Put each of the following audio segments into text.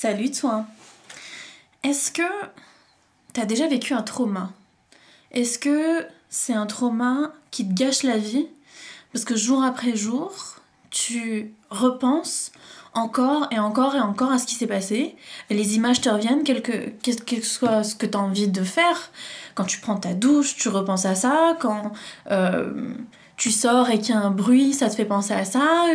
Salut toi. Est-ce que t'as déjà vécu un trauma? Est-ce que c'est un trauma qui te gâche la vie? Parce que jour après jour, tu repenses encore et encore et encore à ce qui s'est passé. Et les images te reviennent, quel que soit ce que t'as envie de faire. Quand tu prends ta douche, tu repenses à ça. Quand tu sors et qu'il y a un bruit, ça te fait penser à ça.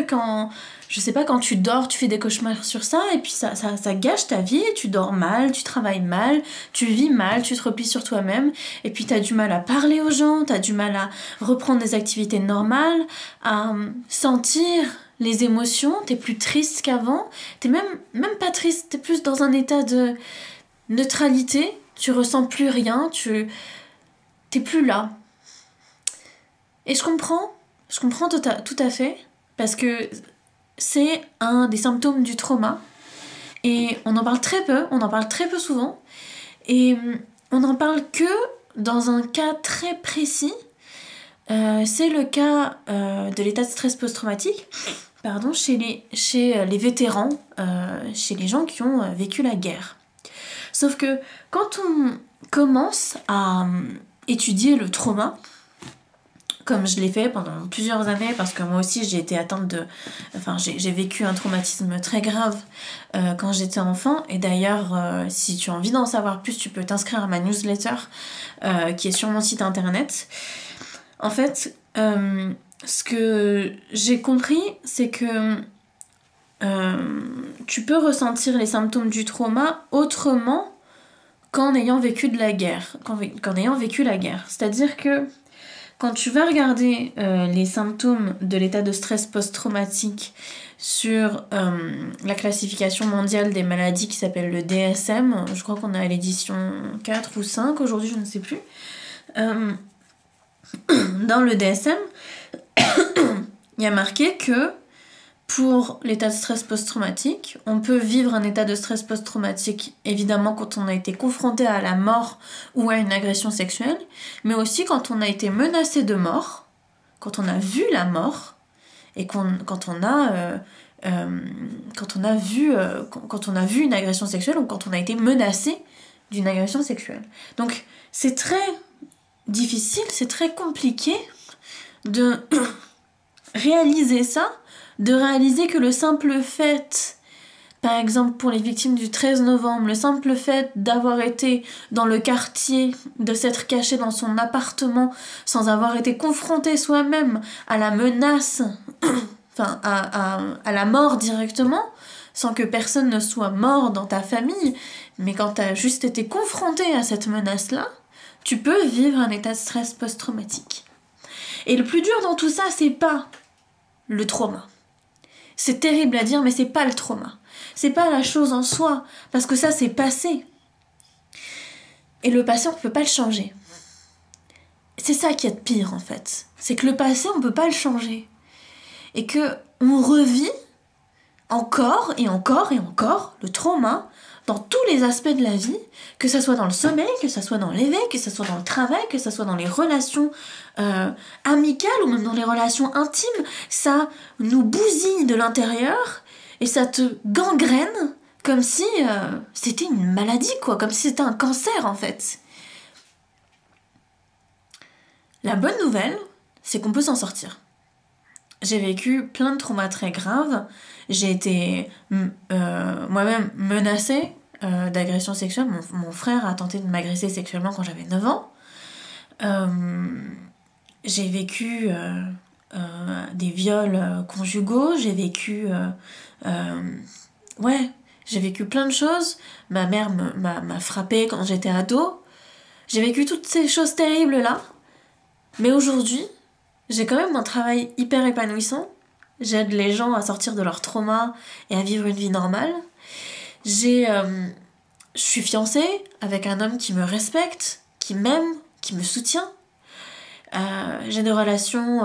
Je sais pas, quand tu dors, tu fais des cauchemars sur ça. Et puis ça gâche ta vie. Tu dors mal, tu travailles mal, tu vis mal, tu te replies sur toi-même. Et puis t'as du mal à parler aux gens, t'as du mal à reprendre des activités normales, à sentir les émotions. T'es plus triste qu'avant. T'es même pas triste, t'es plus dans un état de neutralité. Tu ressens plus rien, t'es plus là. Et je comprends tout à fait, parce que c'est un des symptômes du trauma. Et on en parle très peu souvent. Et on n'en parle que dans un cas très précis. C'est le cas de l'état de stress post-traumatique, chez les vétérans, chez les gens qui ont vécu la guerre. Sauf que quand on commence à étudier le trauma, comme je l'ai fait pendant plusieurs années, parce que moi aussi j'ai été atteinte j'ai vécu un traumatisme très grave quand j'étais enfant. Et d'ailleurs, si tu as envie d'en savoir plus, tu peux t'inscrire à ma newsletter qui est sur mon site internet. En fait, ce que j'ai compris, c'est que tu peux ressentir les symptômes du trauma autrement qu'en ayant vécu de la guerre, qu'en ayant vécu la guerre. C'est-à-dire que quand tu vas regarder les symptômes de l'état de stress post-traumatique sur la classification mondiale des maladies qui s'appelle le DSM, je crois qu'on est à l'édition 4 ou 5 aujourd'hui, je ne sais plus. Dans le DSM, il y a marqué que pour l'état de stress post-traumatique, on peut vivre un état de stress post-traumatique évidemment quand on a été confronté à la mort ou à une agression sexuelle, mais aussi quand on a été menacé de mort, quand on a vu la mort, et quand on a vu une agression sexuelle, ou quand on a été menacé d'une agression sexuelle. Donc c'est très difficile, c'est très compliqué de réaliser ça, de réaliser que le simple fait, par exemple pour les victimes du 13 novembre, le simple fait d'avoir été dans le quartier, de s'être caché dans son appartement sans avoir été confronté soi-même à la menace, à la mort directement, sans que personne ne soit mort dans ta famille, mais quand t'as juste été confronté à cette menace-là, tu peux vivre un état de stress post-traumatique. Et le plus dur dans tout ça, c'est pas le trauma. C'est terrible à dire, mais c'est pas le trauma. C'est pas la chose en soi, parce que ça, c'est passé. Et le passé, on peut pas le changer. C'est ça qui est de pire, en fait. C'est que le passé, on peut pas le changer. Et que on revit encore et encore et encore le trauma dans tous les aspects de la vie, que ça soit dans le sommeil, que ça soit dans l'éveil, que ça soit dans le travail, que ça soit dans les relations amicales ou même dans les relations intimes. Ça nous bousille de l'intérieur et ça te gangrène comme si c'était une maladie, quoi, comme si c'était un cancer en fait. La bonne nouvelle, c'est qu'on peut s'en sortir. J'ai vécu plein de traumas très graves. J'ai été moi-même menacée d'agression sexuelle. Mon frère a tenté de m'agresser sexuellement quand j'avais 9 ans. J'ai vécu des viols conjugaux. J'ai vécu... j'ai vécu plein de choses. Ma mère m'a frappée quand j'étais ado. J'ai vécu toutes ces choses terribles-là. Mais aujourd'hui, j'ai quand même un travail hyper épanouissant. J'aide les gens à sortir de leur trauma et à vivre une vie normale. Je suis fiancée avec un homme qui me respecte, qui m'aime, qui me soutient. J'ai des relations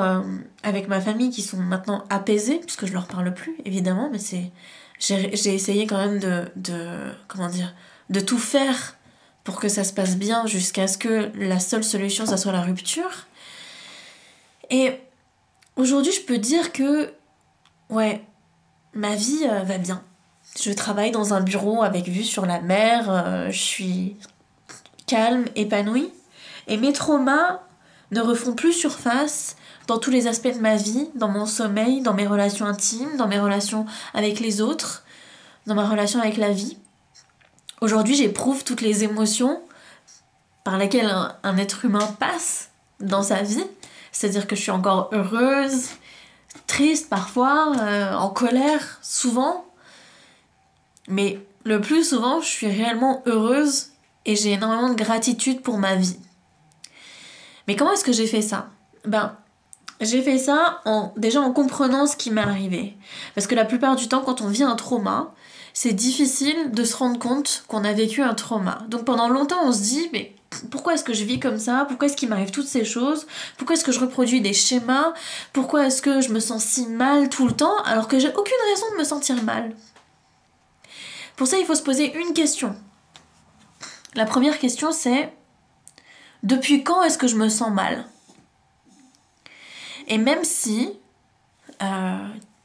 avec ma famille qui sont maintenant apaisées, puisque je leur parle plus, évidemment, mais j'ai essayé quand même de tout faire pour que ça se passe bien jusqu'à ce que la seule solution, ça soit la rupture. Et aujourd'hui, je peux dire que, ouais, ma vie va bien. Je travaille dans un bureau avec vue sur la mer, je suis calme, épanouie. Et mes traumas ne refont plus surface dans tous les aspects de ma vie, dans mon sommeil, dans mes relations intimes, dans mes relations avec les autres, dans ma relation avec la vie. Aujourd'hui, j'éprouve toutes les émotions par lesquelles un être humain passe dans sa vie. C'est-à-dire que je suis encore heureuse, triste parfois, en colère souvent. Mais le plus souvent, je suis réellement heureuse et j'ai énormément de gratitude pour ma vie. Mais comment est-ce que j'ai fait ça ? J'ai fait ça déjà en comprenant ce qui m'est arrivé. Parce que la plupart du temps, quand on vit un trauma, c'est difficile de se rendre compte qu'on a vécu un trauma. Donc pendant longtemps, on se dit, mais pourquoi est-ce que je vis comme ça ? Pourquoi est-ce qu'il m'arrive toutes ces choses ? Pourquoi est-ce que je reproduis des schémas ? Pourquoi est-ce que je me sens si mal tout le temps alors que j'ai aucune raison de me sentir mal ? Pour ça, il faut se poser une question. La première question, c'est depuis quand est-ce que je me sens mal ? Et même si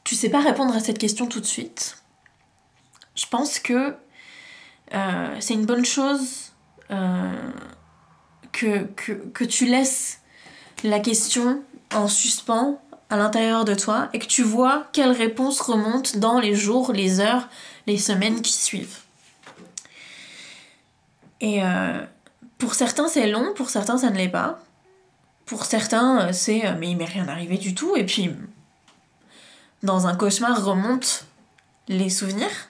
tu sais pas répondre à cette question tout de suite, je pense que c'est une bonne chose que tu laisses la question en suspens à l'intérieur de toi et que tu vois quelle réponse remonte dans les jours, les heures, les semaines qui suivent. Et pour certains c'est long, pour certains ça ne l'est pas. Pour certains c'est mais il m'est rien arrivé du tout, et puis dans un cauchemar remontent les souvenirs.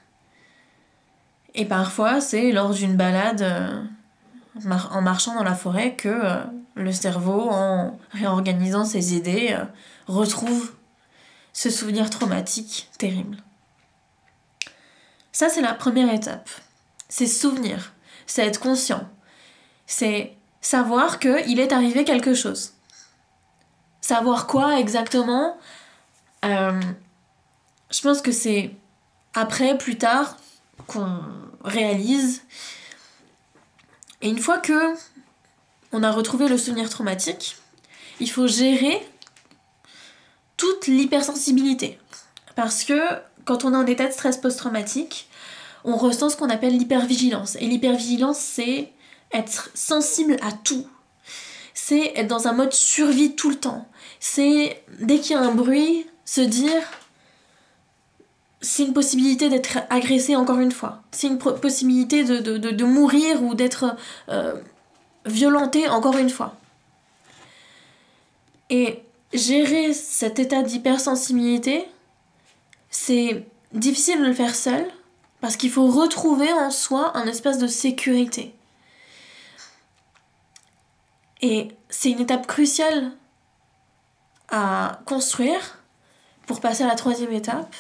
Et parfois c'est lors d'une balade en marchant dans la forêt que le cerveau, en réorganisant ses idées, retrouve ce souvenir traumatique terrible. Ça, c'est la première étape. C'est se souvenir, c'est être conscient, c'est savoir qu'il est arrivé quelque chose. Savoir quoi exactement, je pense que c'est après, plus tard, qu'on réalise. Et une fois que on a retrouvé le souvenir traumatique, il faut gérer toute l'hypersensibilité. Parce que quand on est en état de stress post-traumatique, on ressent ce qu'on appelle l'hypervigilance. Et l'hypervigilance, c'est être sensible à tout. C'est être dans un mode survie tout le temps. C'est, dès qu'il y a un bruit, se dire c'est une possibilité d'être agressé encore une fois. C'est une possibilité de mourir ou d'être violenté encore une fois. Et gérer cet état d'hypersensibilité, c'est difficile de le faire seul, parce qu'il faut retrouver en soi un espace de sécurité. Et c'est une étape cruciale à construire pour passer à la troisième étape.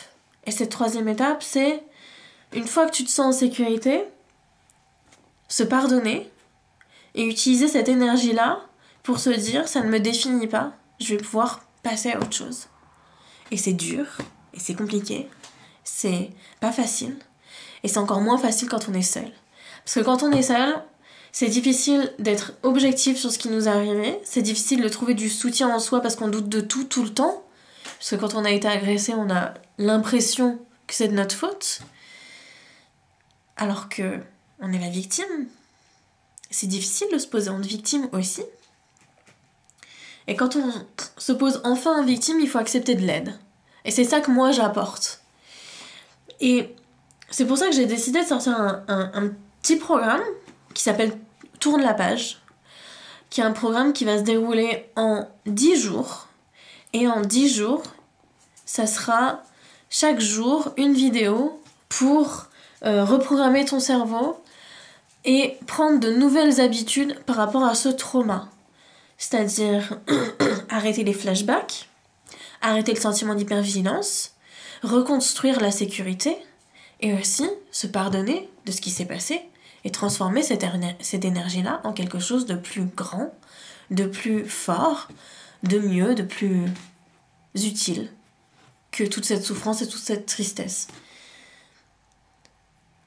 Et cette troisième étape, c'est, une fois que tu te sens en sécurité, se pardonner et utiliser cette énergie-là pour se dire, ça ne me définit pas, je vais pouvoir passer à autre chose. Et c'est dur, et c'est compliqué, c'est pas facile, et c'est encore moins facile quand on est seul. Parce que quand on est seul, c'est difficile d'être objectif sur ce qui nous est arrivé, c'est difficile de trouver du soutien en soi parce qu'on doute de tout, tout le temps. Parce que quand on a été agressé, on a l'impression que c'est de notre faute. Alors que on est la victime. C'est difficile de se poser en victime aussi. Et quand on se pose enfin en victime, il faut accepter de l'aide. Et c'est ça que moi j'apporte. Et c'est pour ça que j'ai décidé de sortir un petit programme qui s'appelle Tourne la page, qui est un programme qui va se dérouler en 10 jours. Et en 10 jours, ça sera chaque jour une vidéo pour reprogrammer ton cerveau et prendre de nouvelles habitudes par rapport à ce trauma. C'est-à-dire arrêter les flashbacks, arrêter le sentiment d'hypervigilance, reconstruire la sécurité et aussi se pardonner de ce qui s'est passé et transformer cette énergie-là en quelque chose de plus grand, de plus fort, de mieux, de plus utile que toute cette souffrance et toute cette tristesse.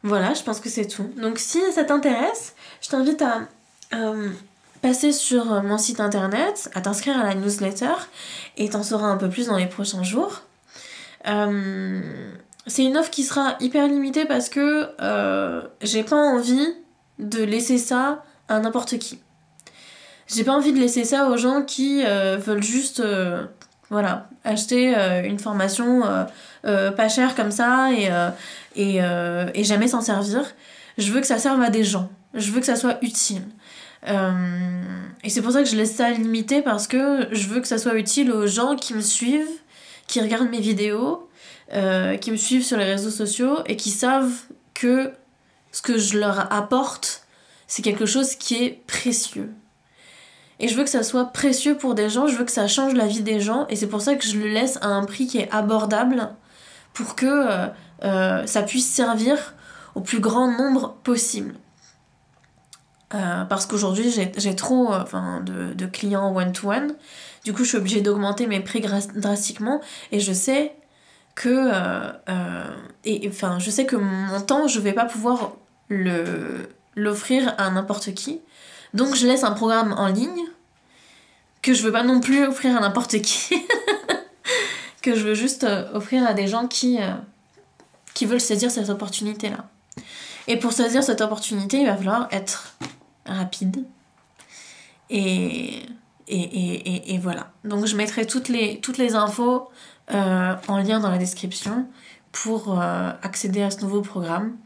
Voilà, je pense que c'est tout. Donc si ça t'intéresse, je t'invite à passer sur mon site internet, à t'inscrire à la newsletter et t'en sauras un peu plus dans les prochains jours. c'est une offre qui sera hyper limitée parce que j'ai pas envie de laisser ça à n'importe qui. J'ai pas envie de laisser ça aux gens qui veulent juste voilà, acheter une formation pas chère comme ça et jamais s'en servir. Je veux que ça serve à des gens. Je veux que ça soit utile. Et c'est pour ça que je laisse ça limité parce que je veux que ça soit utile aux gens qui me suivent, qui regardent mes vidéos, qui me suivent sur les réseaux sociaux et qui savent que ce que je leur apporte, c'est quelque chose qui est précieux. Et je veux que ça soit précieux pour des gens, je veux que ça change la vie des gens, et c'est pour ça que je le laisse à un prix qui est abordable pour que ça puisse servir au plus grand nombre possible. Parce qu'aujourd'hui j'ai trop de clients one-to-one, du coup je suis obligée d'augmenter mes prix drastiquement, et je sais que je sais que mon temps je vais pas pouvoir l'offrir à n'importe qui, donc je laisse un programme en ligne que je veux pas non plus offrir à n'importe qui que je veux juste offrir à des gens qui veulent saisir cette opportunité là. Et pour saisir cette opportunité il va falloir être rapide et voilà. Donc je mettrai toutes les infos en lien dans la description pour accéder à ce nouveau programme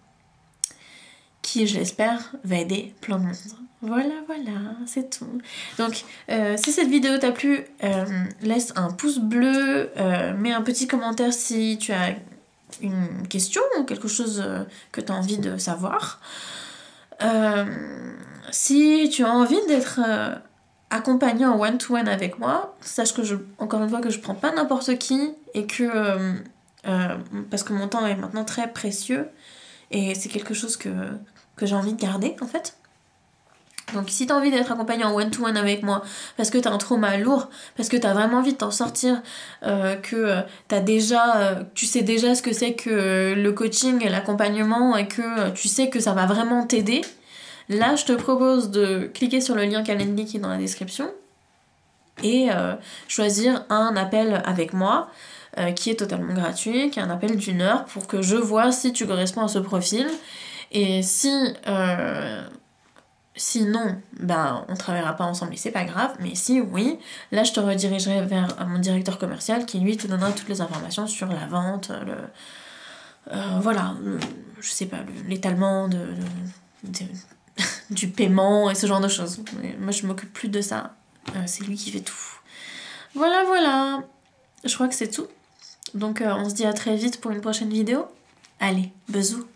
qui, je l'espère, va aider plein de monde. Voilà, c'est tout. Donc, si cette vidéo t'a plu, laisse un pouce bleu, mets un petit commentaire si tu as une question ou quelque chose que tu as envie de savoir. Si tu as envie d'être accompagné en one-to-one avec moi, sache que encore une fois que je prends pas n'importe qui et que parce que mon temps est maintenant très précieux et c'est quelque chose que j'ai envie de garder en fait. Donc si t'as envie d'être accompagné en one-to-one avec moi parce que t'as un trauma lourd, parce que t'as vraiment envie de t'en sortir, que tu sais déjà ce que c'est que le coaching et l'accompagnement et que tu sais que ça va vraiment t'aider, là je te propose de cliquer sur le lien Calendly qui est dans la description et choisir un appel avec moi qui est totalement gratuit, qui est un appel d'1 heure pour que je vois si tu corresponds à ce profil. Et si non, ben on travaillera pas ensemble et c'est pas grave, mais si oui, là je te redirigerai vers mon directeur commercial qui lui te donnera toutes les informations sur la vente, je sais pas, l'étalement du paiement et ce genre de choses. Moi je m'occupe plus de ça, c'est lui qui fait tout. Voilà, je crois que c'est tout. Donc on se dit à très vite pour une prochaine vidéo. Allez, bisous.